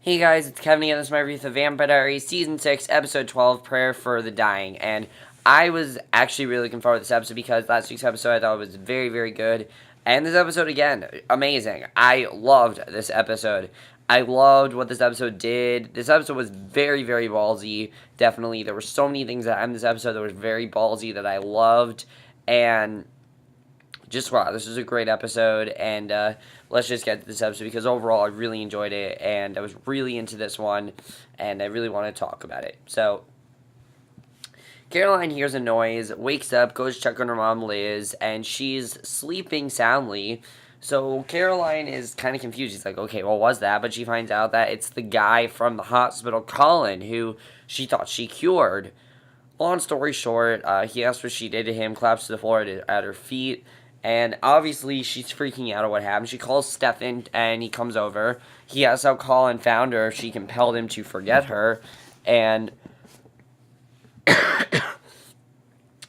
Hey guys, it's Kevin again. This is my review of Vampire Diaries, Season 6, Episode 12, Prayer for the Dying. And I was actually really looking forward to this episode because last week's episode I thought was very, very good. And this episode, again, amazing. I loved this episode. I loved what this episode did. This episode was very, very ballsy, definitely. There were so many things that in this episode that was very ballsy that I loved. And just wow, this was a great episode, and let's just get to this episode because overall I really enjoyed it, and I was really into this one, and I really want to talk about it. So, Caroline hears a noise, wakes up, goes to check on her mom Liz, and she's sleeping soundly. So Caroline is kind of confused. She's like, okay, what was that? But she finds out that it's the guy from the hospital, Colin, who she thought she cured. Long story short, he asked what she did to him, collapsed to the floor at her feet. And obviously, she's freaking out at what happened. She calls Stefan, and he comes over. He asks how Colin found her. She compelled him to forget her. And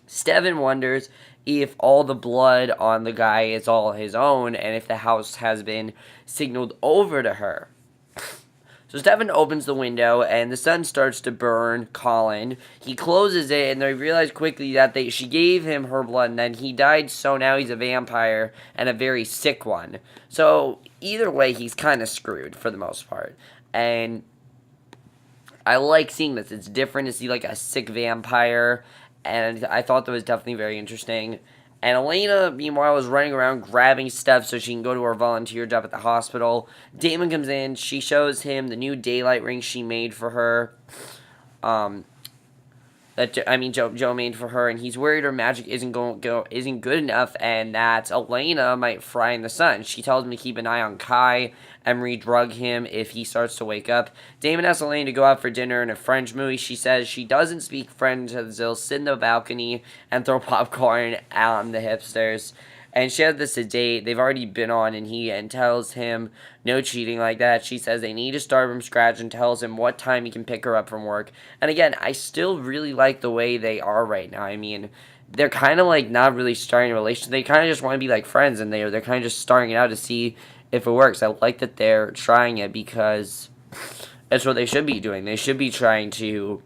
Stefan wonders if all the blood on the guy is all his own, and if the house has been signaled over to her. So Stefan opens the window, and the sun starts to burn Colin. He closes it, and they realize quickly that she gave him her blood, and then he died, so now he's a vampire, and a very sick one. So either way, he's kind of screwed, for the most part. And I like seeing this. It's different to see, like, a sick vampire, and I thought that was definitely very interesting. And Elena, meanwhile, is running around grabbing stuff so she can go to her volunteer job at the hospital. Damon comes in. She shows him the new daylight ring she made for her. Joe made for her, and he's worried her magic isn't good enough, and that Elena might fry in the sun. She tells him to keep an eye on Kai and re-drug him if he starts to wake up. Damon asks Elena to go out for dinner in a French movie. She says she doesn't speak French, so they'll sit in the balcony and throw popcorn on the hipsters. And she has this date they've already been on, and tells him no cheating like that. She says they need to start from scratch and tells him what time he can pick her up from work. And again, I still really like the way they are right now. I mean, they're kind of like not really starting a relationship. They kind of just want to be like friends, and they're kind of just starting it out to see if it works. I like that they're trying it because that's what they should be doing. They should be trying to,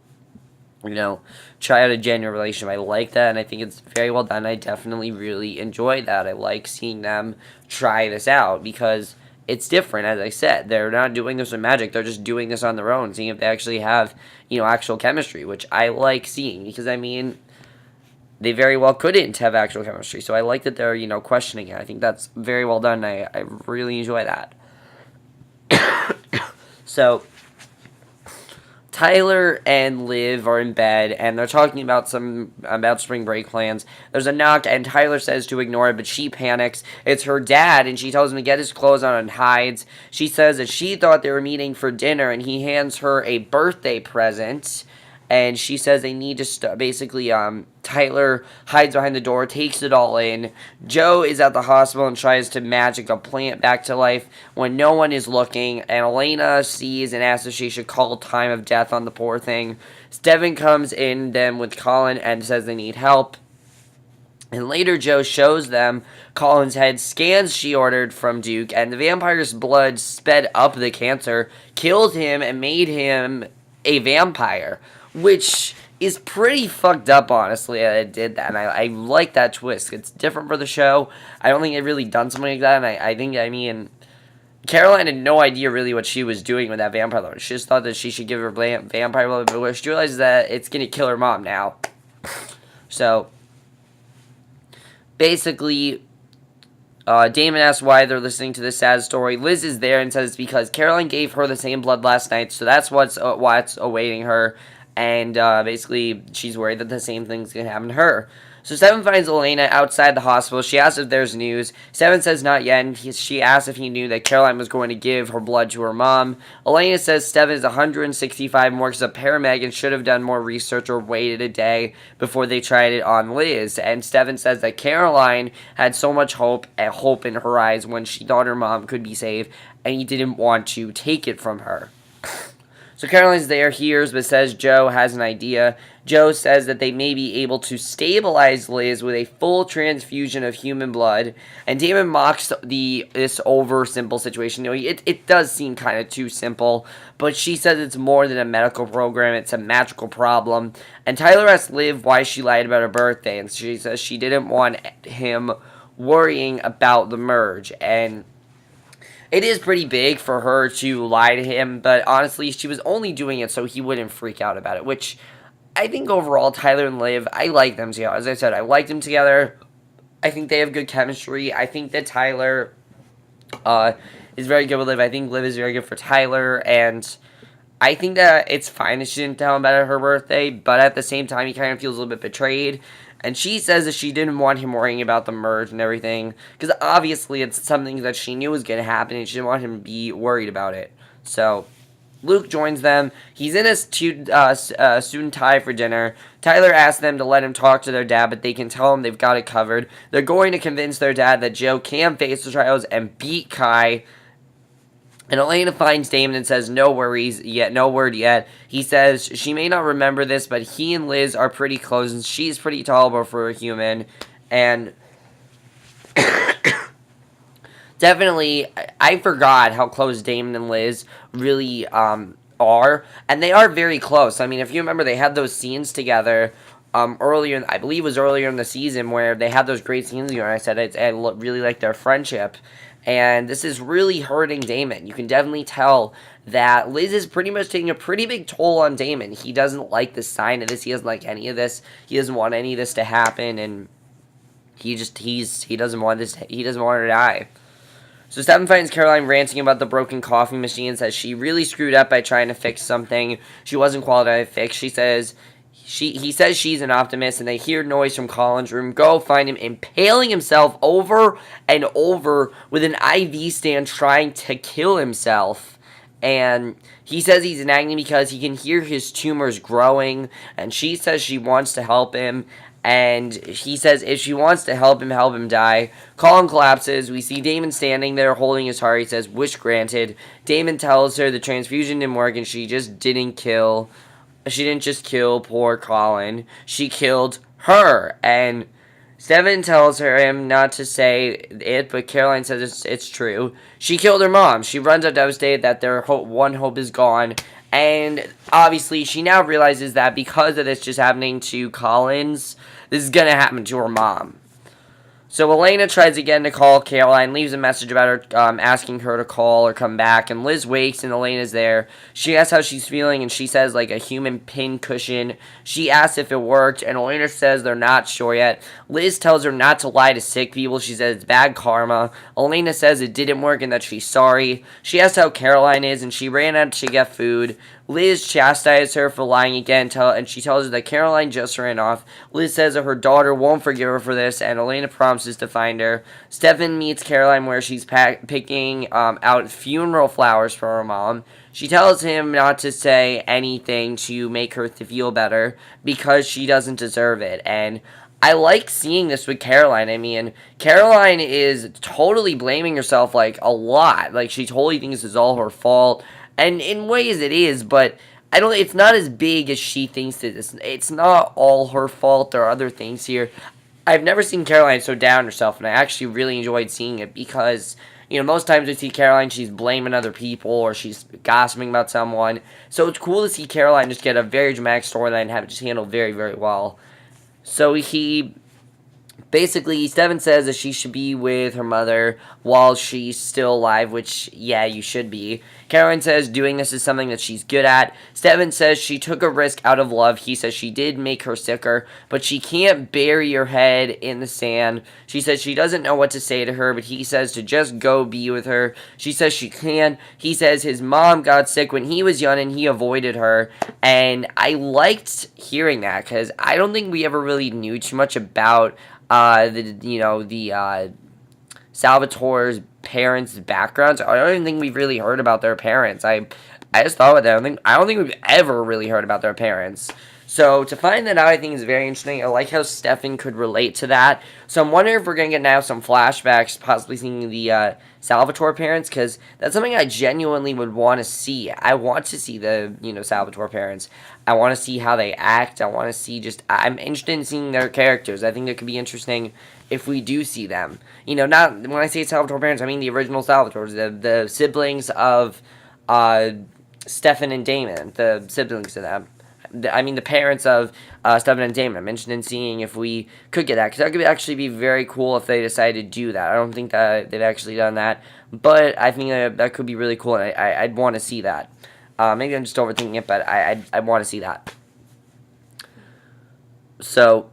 try out a genuine relationship. I like that, and I think it's very well done. I definitely really enjoy that. I like seeing them try this out because it's different, as I said. They're not doing this with magic. They're just doing this on their own, seeing if they actually have, actual chemistry, which I like seeing because, they very well couldn't have actual chemistry. So I like that they're, questioning it. I think that's very well done. I really enjoy that. So Tyler and Liv are in bed, and they're talking about spring break plans. There's a knock, and Tyler says to ignore it, but she panics. It's her dad, and she tells him to get his clothes on and hides. She says that she thought they were meeting for dinner, and he hands her a birthday present. And she says they need to Tyler hides behind the door, takes it all in. Joe is at the hospital and tries to magic a plant back to life when no one is looking. And Elena sees and asks if she should call time of death on the poor thing. Stefan comes in them with Colin and says they need help. And later Joe shows them Colin's head scans she ordered from Duke. And the vampire's blood sped up the cancer, killed him, and made him a vampire. Which is pretty fucked up, honestly. I did that, and I like that twist. It's different for the show. I don't think they've really done something like that, and I think, Caroline had no idea really what she was doing with that vampire blood. She just thought that she should give her vampire blood, but she realizes that it's going to kill her mom now. So, basically, Damon asks why they're listening to this sad story. Liz is there and says it's because Caroline gave her the same blood last night, so that's what's awaiting her. And basically, she's worried that the same thing's going to happen to her. So Stefan finds Elena outside the hospital. She asks if there's news. Stefan says not yet, and she asks if he knew that Caroline was going to give her blood to her mom. Elena says Stefan is 165 and works as a paramedic and should have done more research or waited a day before they tried it on Liz. And Stefan says that Caroline had so much hope in her eyes when she thought her mom could be saved, and he didn't want to take it from her. So Caroline's there, hears, but says Joe has an idea. Joe says that they may be able to stabilize Liz with a full transfusion of human blood, and Damon mocks this over simple situation. It does seem kind of too simple, but she says it's more than a medical program; it's a magical problem. And Tyler asks Liv why she lied about her birthday, and she says she didn't want him worrying about the merge, and it is pretty big for her to lie to him, but honestly, she was only doing it so he wouldn't freak out about it, which I think overall, Tyler and Liv, I like them together. As I said, I like them together. I think they have good chemistry. I think that Tyler is very good with Liv. I think Liv is very good for Tyler, and I think that it's fine that she didn't tell him about her birthday, but at the same time, he kind of feels a little bit betrayed. And she says that she didn't want him worrying about the merge and everything, because obviously it's something that she knew was going to happen, and she didn't want him to be worried about it. So Luke joins them. He's in a student tie for dinner. Tyler asks them to let him talk to their dad, but they can tell him they've got it covered. They're going to convince their dad that Joe can face the trials and beat Kai. And Elena finds Damon and says, no worries yet, no word yet. He says she may not remember this, but he and Liz are pretty close, and she's pretty tall for a human. And definitely, I forgot how close Damon and Liz really are. And they are very close. I mean, if you remember, they had those scenes together earlier, I believe it was earlier in the season, where they had those great scenes together. And I said I really like their friendship. And this is really hurting Damon. You can definitely tell that Liz is pretty much taking a pretty big toll on Damon. He doesn't like the sign of this. He doesn't like any of this. He doesn't want any of this to happen, and he doesn't want this. He doesn't want her to die. So Stefan finds Caroline ranting about the broken coffee machine and says she really screwed up by trying to fix something she wasn't qualified to fix. He says she's an optimist, and they hear noise from Colin's room. Go find him impaling himself over and over with an IV stand, trying to kill himself. And he says he's in agony because he can hear his tumors growing, and she says she wants to help him. And he says if she wants to help him die. Colin collapses. We see Damon standing there holding his heart. He says, wish granted. Damon tells her the transfusion didn't work, and she didn't just kill poor Colin. She killed her. And Stefan tells him not to say it, but Caroline says it's true. She killed her mom. She runs out devastated that their one hope is gone. And obviously, she now realizes that because of this just happening to Collins, this is going to happen to her mom. So Elena tries again to call Caroline, leaves a message about her, asking her to call or come back, and Liz wakes and Elena's there. She asks how she's feeling, and she says, like, a human pin cushion. She asks if it worked, and Elena says they're not sure yet. Liz tells her not to lie to sick people. She says it's bad karma. Elena says it didn't work and that she's sorry. She asks how Caroline is, and she ran out to get food. Liz chastises her for lying again, and she tells her that Caroline just ran off. Liz says that her daughter won't forgive her for this, and Elena promises to find her. Stefan meets Caroline where she's picking out funeral flowers for her mom. She tells him not to say anything to make her feel better because she doesn't deserve it, and I like seeing this with Caroline. I mean, Caroline is totally blaming herself, like, a lot. Like, she totally thinks it's all her fault. And in ways it is, but it's not as big as she thinks it is. It's not all her fault. There are other things here. I've never seen Caroline so down on herself, and I actually really enjoyed seeing it because, most times we see Caroline, she's blaming other people or she's gossiping about someone. So it's cool to see Caroline just get a very dramatic storyline and have it just handled very, very well. So basically, Stefan says that she should be with her mother while she's still alive, which, yeah, you should be. Caroline says doing this is something that she's good at. Stefan says she took a risk out of love. He says she did make her sicker, but she can't bury her head in the sand. She says she doesn't know what to say to her, but he says to just go be with her. She says she can. He says his mom got sick when he was young and he avoided her, and I liked hearing that because I don't think we ever really knew too much about Salvatore's parents' backgrounds. I don't even think we've really heard about their parents. I just thought about that. I don't think we've ever really heard about their parents. So to find that out, I think is very interesting. I like how Stefan could relate to that. So I'm wondering if we're gonna get now some flashbacks, possibly seeing the Salvatore parents, because that's something I genuinely would want to see. I want to see the Salvatore parents. I want to see how they act. I want to see I'm interested in seeing their characters. I think it could be interesting if we do see them. Not when I say Salvatore parents, I mean the original Salvatores, the siblings of Stefan and Damon, the siblings of them. I mean, the parents of Stefan and Damon. I'm interested in seeing if we could get that, because that could actually be very cool if they decided to do that. I don't think that they've actually done that, but I think that could be really cool, and I'd want to see that. Maybe I'm just overthinking it, but I want to see that. So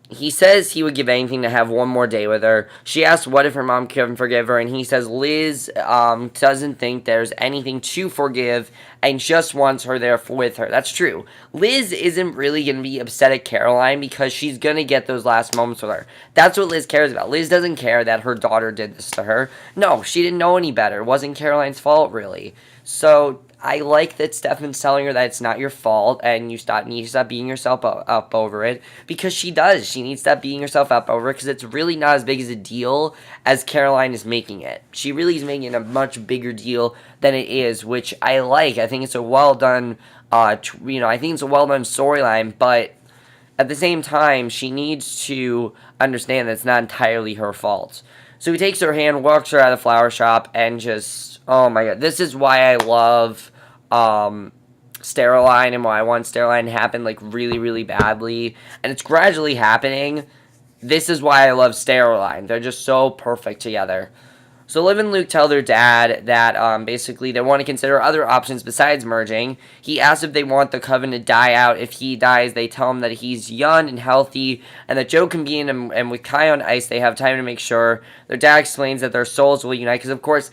he says he would give anything to have one more day with her. She asks what if her mom can forgive her, and he says Liz doesn't think there's anything to forgive and just wants her there with her. That's true. Liz isn't really going to be upset at Caroline because she's going to get those last moments with her. That's what Liz cares about. Liz doesn't care that her daughter did this to her. No, she didn't know any better. It wasn't Caroline's fault, really. So I like that Stefan's telling her that it's not your fault and you need to stop beating yourself up over it, because she does. She needs to stop beating herself up over it because it's really not as big as a deal as Caroline is making it. She really is making it a much bigger deal than it is, which I like. I think it's a well done, I think it's a well done storyline, but at the same time, she needs to understand that it's not entirely her fault. So he takes her hand, walks her out of the flower shop, and just, oh my god, this is why I love Steroline and why I want Steroline to happen like really, really badly. And it's gradually happening. This is why I love Steroline. They're just so perfect together. So Liv and Luke tell their dad that basically they want to consider other options besides merging. He asks if they want the coven to die out. If he dies, they tell him that he's young and healthy and that Joe can be in him, and with Kai on ice, they have time to make sure. Their dad explains that their souls will unite because, of course,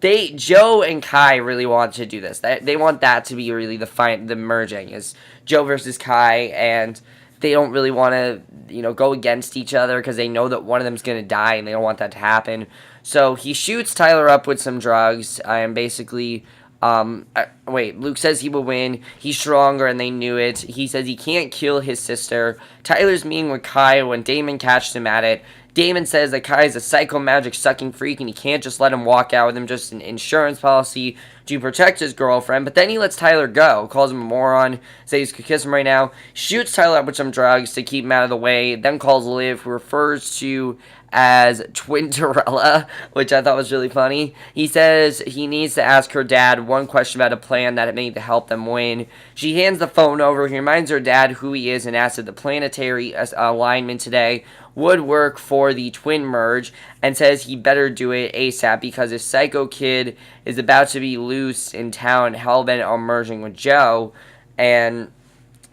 Joe and Kai really want to do this. They want that to be really the merging is Joe versus Kai, and they don't really want to go against each other because they know that one of them's going to die and they don't want that to happen. So he shoots Tyler up with some drugs and basically Luke says he will win. He's stronger and they knew it. He says he can't kill his sister. Tyler's meeting with Kai when Damon catches him at it. Damon says that Kai is a psycho magic sucking freak and he can't just let him walk out with him, just an insurance policy to protect his girlfriend. But then he lets Tyler go, calls him a moron, says he could kiss him right now, shoots Tyler up with some drugs to keep him out of the way, then calls Liv, who refers to as Twin Torella, which I thought was really funny. He says he needs to ask her dad one question about a plan that it made to help them win. She hands the phone over. He reminds her dad who he is and asks if the planetary alignment today would work for the twin merge, and says he better do it ASAP because his psycho kid is about to be loose in town, hellbent on merging with Joe. And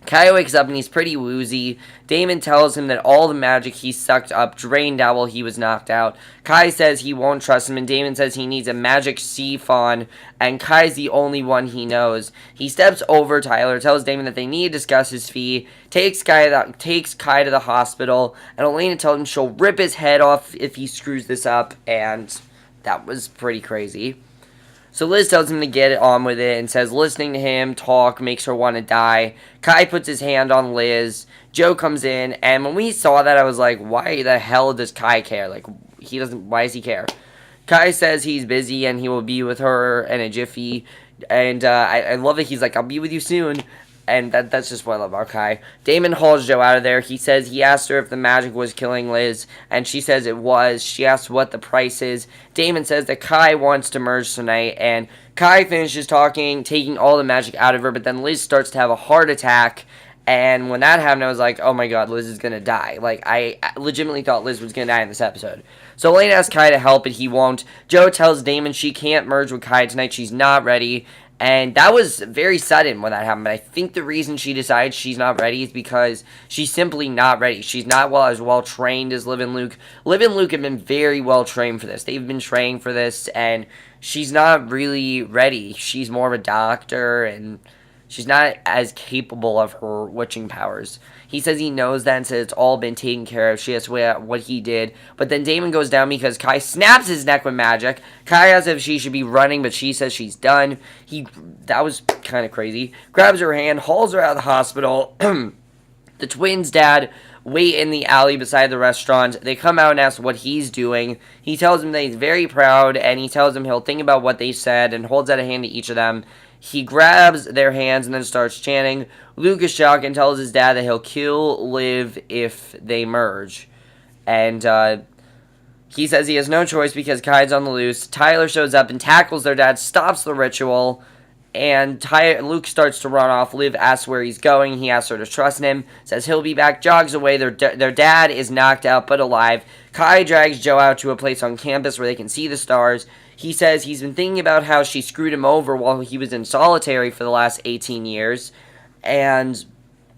Kai wakes up and he's pretty woozy. Damon tells him that all the magic he sucked up drained out while he was knocked out. Kai says he won't trust him, and Damon says he needs a magic sea fawn, and Kai's the only one he knows. He steps over Tyler, tells Damon that they need to discuss his fee, takes Kai to the hospital, and Elena tells him she'll rip his head off if he screws this up, and that was pretty crazy. So Liz tells him to get on with it and says listening to him talk makes her want to die. Kai puts his hand on Liz. Joe comes in, and when we saw that, I was like, why the hell does Kai care? Like, why does he care? Kai says he's busy and he will be with her in a jiffy. And I love that he's like, I'll be with you soon. And that's just what I love about Kai. Damon hauls Joe out of there. He says he asked her if the magic was killing Liz, and she says it was. She asks what the price is. Damon says that Kai wants to merge tonight, and Kai finishes talking, taking all the magic out of her, but then Liz starts to have a heart attack, and when that happened, I was like, oh my god, Liz is gonna die. Like, I legitimately thought Liz was gonna die in this episode. So Elena asks Kai to help, but he won't. Joe tells Damon she can't merge with Kai tonight. She's not ready. And that was very sudden when that happened. But I think the reason she decides she's not ready is because she's simply not ready. She's not as well trained as Liv and Luke. Liv and Luke have been very well trained for this. They've been trained for this, and she's not really ready. She's more of a doctor, and She's not as capable of her witching powers. He says he knows that and says it's all been taken care of. She has what he did. But then Damon goes down because Kai snaps his neck with magic. Kai asks if she should be running, but she says she's done. That was kind of crazy. Grabs her hand, hauls her out of the hospital. The twins' dad wait in the alley beside the restaurant. They come out and ask what he's doing. He tells them that he's very proud, and he tells them he'll think about what they said and holds out a hand to each of them. He grabs their hands and then starts chanting. Luke is shocked and tells his dad that he'll kill Liv if they merge. And he says he has no choice because Kai's on the loose. Tyler shows up and tackles their dad, stops the ritual, and Luke starts to run off. Liv asks where he's going. He asks her to trust him, says he'll be back, jogs away. Their dad is knocked out but alive. Kai drags Joe out to a place on campus where they can see the stars. He says he's been thinking about how she screwed him over while he was in solitary for the last 18 years. And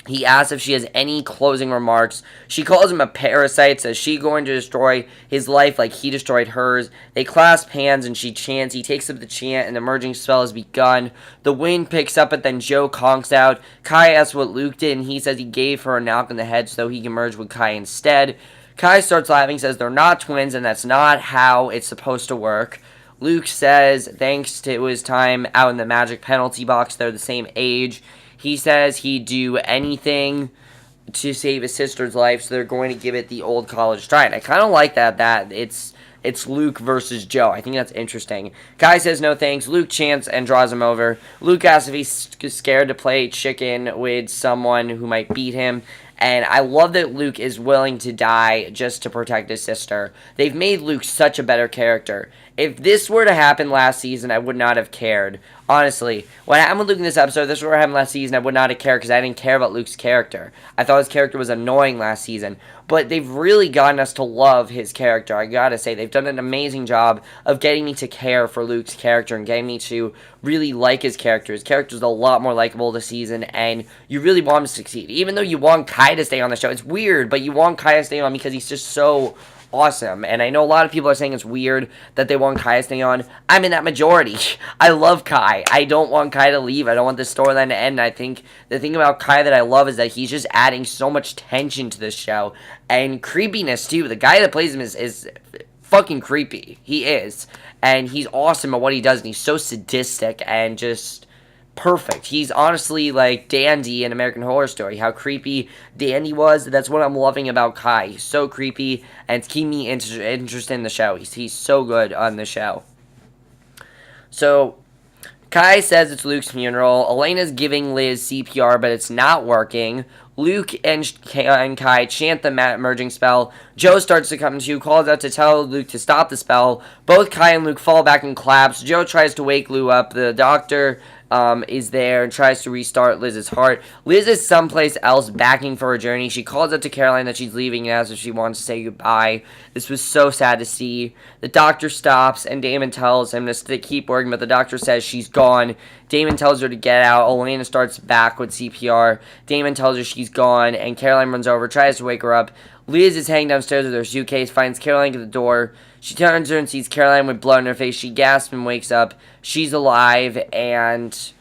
he asks if she has any closing remarks. She calls him a parasite, says she's going to destroy his life like he destroyed hers. They clasp hands and she chants. He takes up the chant and the merging spell has begun. The wind picks up, but then Joe conks out. Kai asks what Luke did, and he says he gave her a knock on the head so he can merge with Kai instead. Kai starts laughing, says they're not twins, and that's not how it's supposed to work. Luke says thanks to his time out in the magic penalty box, they're the same age. He says he'd do anything to save his sister's life, so they're going to give it the old college try. And I kind of like that it's Luke versus Joe. I think that's interesting. Kai says no thanks. Luke chants and draws him over. Luke asks if he's scared to play chicken with someone who might beat him. And I love that Luke is willing to die just to protect his sister. They've made Luke such a better character. If this were to happen last season, I would not have cared. Honestly, when happened with Luke in this episode, if this were to happen last season, I would not have cared because I didn't care about Luke's character. I thought his character was annoying last season. But they've really gotten us to love his character. I gotta say, they've done an amazing job of getting me to care for Luke's character and getting me to really like his character. His character's a lot more likable this season, and you really want him to succeed. Even though you want Kai to stay on the show, it's weird, but you want Kai to stay on because he's just so awesome. And I know a lot of people are saying it's weird that they want Kai to stay on. I'm in that majority. I love Kai. I don't want Kai to leave. I don't want this storyline to end. I think the thing about Kai that I love is that he's just adding so much tension to this show and creepiness too. The guy that plays him is fucking creepy. He is. And he's awesome at what he does, and he's so sadistic and just perfect. He's honestly like Dandy in American Horror Story. How creepy Dandy was. That's what I'm loving about Kai. He's so creepy, and it's keeping me interested in the show. He's so good on the show. So Kai says it's Luke's funeral. Elena's giving Liz CPR, but it's not working. Luke and Kai chant the merging spell. Joe starts to come to, calls out to tell Luke to stop the spell. Both Kai and Luke fall back and collapse. Joe tries to wake Lou up. The doctor is there and tries to restart Liz's heart. Liz is someplace else backing for her journey. She calls out to Caroline that she's leaving and asks if she wants to say goodbye. This was so sad to see. The doctor stops and Damon tells him to keep working, but the doctor says she's gone. Damon tells her to get out. Elena starts back with CPR. Damon tells her she's gone, and Caroline runs over, tries to wake her up. Liz is hanging downstairs with her suitcase, finds Caroline at the door. She turns her and sees Caroline with blood on her face. She gasps and wakes up. She's alive, and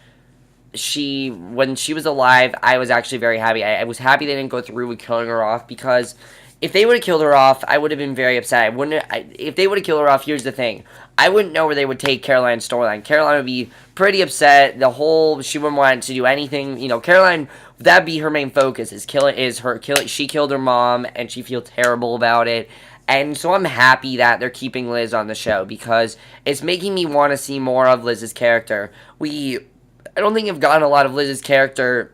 when she was alive, I was actually very happy. I was happy they didn't go through with killing her off, because if they would have killed her off, I would have been very upset. If they would have killed her off, here's the thing. I wouldn't know where they would take Caroline's storyline. Caroline would be pretty upset. She wouldn't want to do anything. Caroline, that'd be her main focus, she killed her mom, and she feels terrible about it. And so I'm happy that they're keeping Liz on the show, because it's making me want to see more of Liz's character. I don't think I've gotten a lot of Liz's character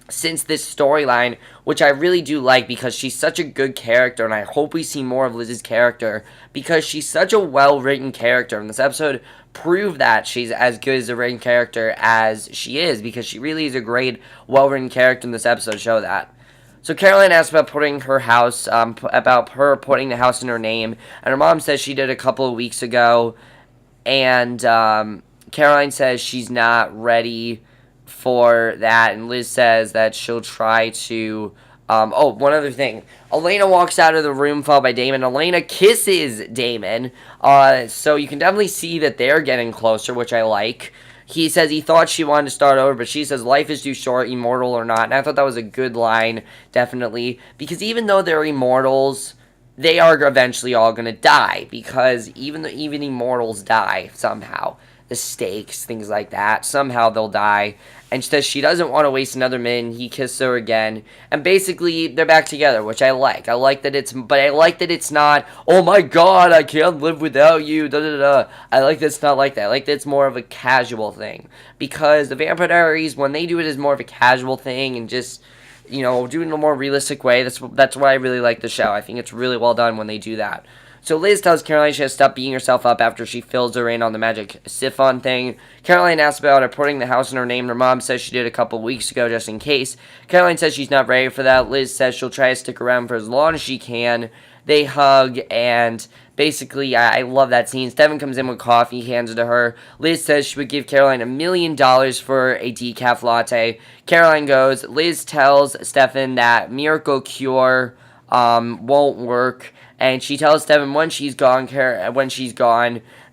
since this storyline, which I really do like, because she's such a good character, and I hope we see more of Liz's character, because she's such a well-written character, and this episode proved that she's as good as a written character as she is, because she really is a great, well-written character in this episode, show that. So Caroline asks about putting her house, about her putting the house in her name, and her mom says she did a couple of weeks ago, and Caroline says she's not ready for that, and Liz says that she'll try to, one other thing. Elena walks out of the room, followed by Damon. Elena kisses Damon, so you can definitely see that they're getting closer, which I like. he says he thought she wanted to start over, but she says life is too short, immortal or not. And I thought that was a good line, definitely, because even though they're immortals, they are eventually all gonna die, because even immortals die somehow. The stakes, things like that, somehow they'll die. And she says she doesn't want to waste another minute. And he kisses her again, and basically they're back together, which I like. I like that it's not, oh my god, I can't live without you. Da da da. I like that it's not like that. I like that it's more of a casual thing, because the Vampire Diaries, when they do it as more of a casual thing and just, do it in a more realistic way. That's why I really like the show. I think it's really well done when they do that. So Liz tells Caroline she has to stop beating herself up after she fills her in on the magic siphon thing. Caroline asks about her putting the house in her name. Her mom says she did a couple weeks ago just in case. Caroline says she's not ready for that. Liz says she'll try to stick around for as long as she can. They hug, and basically, I love that scene. Stefan comes in with coffee, hands it to her. Liz says she would give Caroline $1 million for a decaf latte. Caroline goes. Liz tells Stefan that miracle cure won't work. And she tells Stefan when she's gone,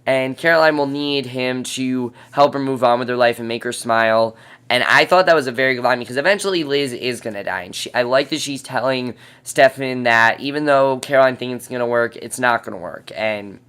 and Caroline will need him to help her move on with her life and make her smile. And I thought that was a very good line, because eventually Liz is going to die. And I like that she's telling Stefan that even though Caroline thinks it's going to work, it's not going to work. And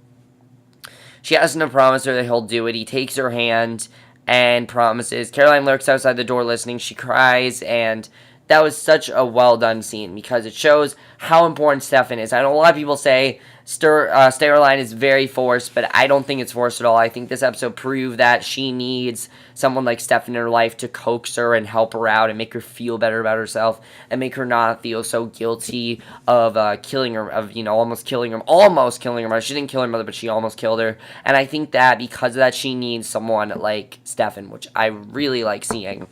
she asks him to promise her that he'll do it. He takes her hand and promises. Caroline lurks outside the door listening. She cries, and that was such a well-done scene, because it shows how important Stefan is. I know a lot of people say Caroline is very forced, but I don't think it's forced at all. I think this episode proved that she needs someone like Stefan in her life to coax her and help her out and make her feel better about herself and make her not feel so guilty of killing her, almost killing her. She didn't kill her mother, but she almost killed her. And I think that because of that, she needs someone like Stefan, which I really like seeing.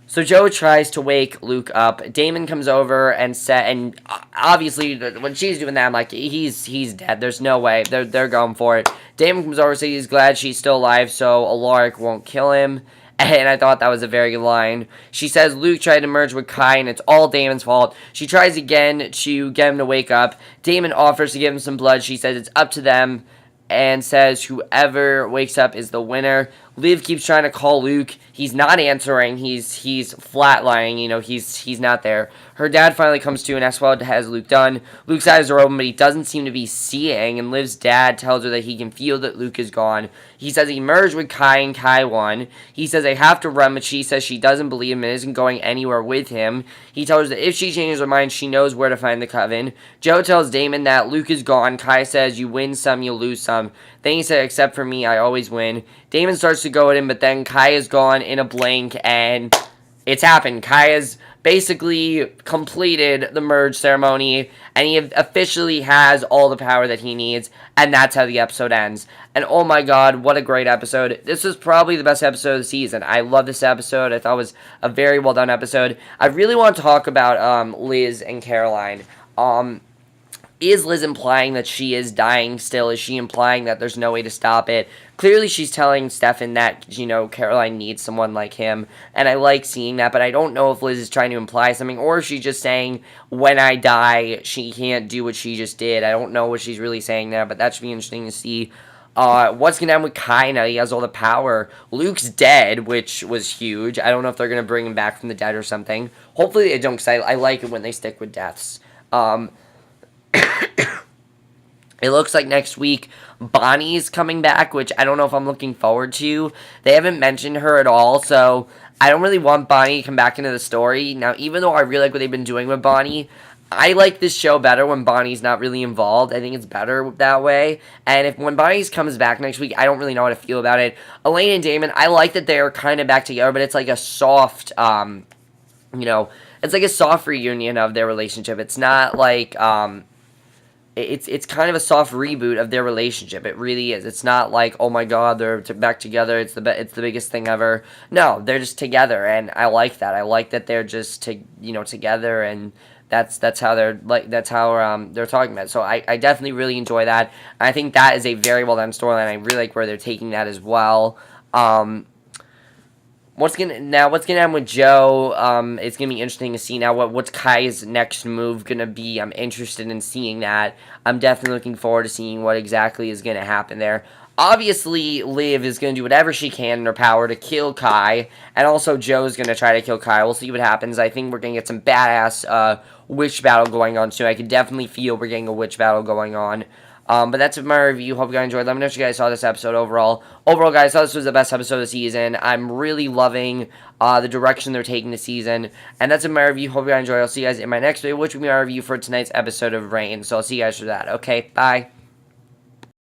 So Joe tries to wake Luke up. Damon comes over and obviously when she's doing that, I'm like, he's dead. There's no way. They're going for it. Damon comes over and says he's glad she's still alive, so Alaric won't kill him. And I thought that was a very good line. She says Luke tried to merge with Kai, and it's all Damon's fault. She tries again to get him to wake up. Damon offers to give him some blood. She says it's up to them, and says whoever wakes up is the winner. Liv keeps trying to call Luke. He's not answering. He's flatlining. He's not there. Her dad finally comes to and asks what has Luke done. Luke's eyes are open, but he doesn't seem to be seeing. And Liv's dad tells her that he can feel that Luke is gone. He says he merged with Kai and Kai won. He says they have to run, but she says she doesn't believe him and isn't going anywhere with him. He tells her that if she changes her mind, she knows where to find the coven. Joe tells Damon that Luke is gone. Kai says you win some, you lose some. Then he said, except for me, I always win. Damon starts to go at him, but then Kai is gone in a blink, and it's happened. Kai has basically completed the merge ceremony, and he officially has all the power that he needs, and that's how the episode ends. And oh my god, what a great episode. This was probably the best episode of the season. I love this episode. I thought it was a very well done episode. I really want to talk about Liz and Caroline. Is Liz implying that she is dying still? Is she implying that there's no way to stop it? Clearly, she's telling Stefan that, Caroline needs someone like him. And I like seeing that, but I don't know if Liz is trying to imply something, or if she's just saying, when I die, she can't do what she just did. I don't know what she's really saying there, but that should be interesting to see. What's going to happen with Kai now? He has all the power. Luke's dead, which was huge. I don't know if they're going to bring him back from the dead or something. Hopefully they don't, because I like it when they stick with deaths. It looks like next week Bonnie's coming back, which I don't know if I'm looking forward to. They haven't mentioned her at all, so I don't really want Bonnie to come back into the story. Now, even though I really like what they've been doing with Bonnie, I like this show better when Bonnie's not really involved. I think it's better that way. And when Bonnie comes back next week, I don't really know how to feel about it. Elena and Damon, I like that they're kind of back together, but it's like a soft, it's like a soft reunion of their relationship. It's not like, it's kind of a soft reboot of their relationship. It really is. It's not like, oh my god, they're back together. It's the biggest thing ever. No, they're just together, and I like that. I like that they're just together, and that's how they're talking about it. So I definitely really enjoy that. I think that is a very well done storyline. I really like where they're taking that as well. What's gonna happen with Joe? It's gonna be interesting to see now what's Kai's next move gonna be. I'm interested in seeing that. I'm definitely looking forward to seeing what exactly is gonna happen there. Obviously, Liv is going to do whatever she can in her power to kill Kai, and also Joe's going to try to kill Kai. We'll see what happens. I think we're going to get some badass witch battle going on soon. I can definitely feel we're getting a witch battle going on. But that's my review. Hope you guys enjoyed. Let me know what you guys saw this episode overall. Overall, guys, I thought this was the best episode of the season. I'm really loving the direction they're taking the season. And that's my review. Hope you guys enjoyed. I'll see you guys in my next video, which will be my review for tonight's episode of Reign. So I'll see you guys for that. Okay, bye.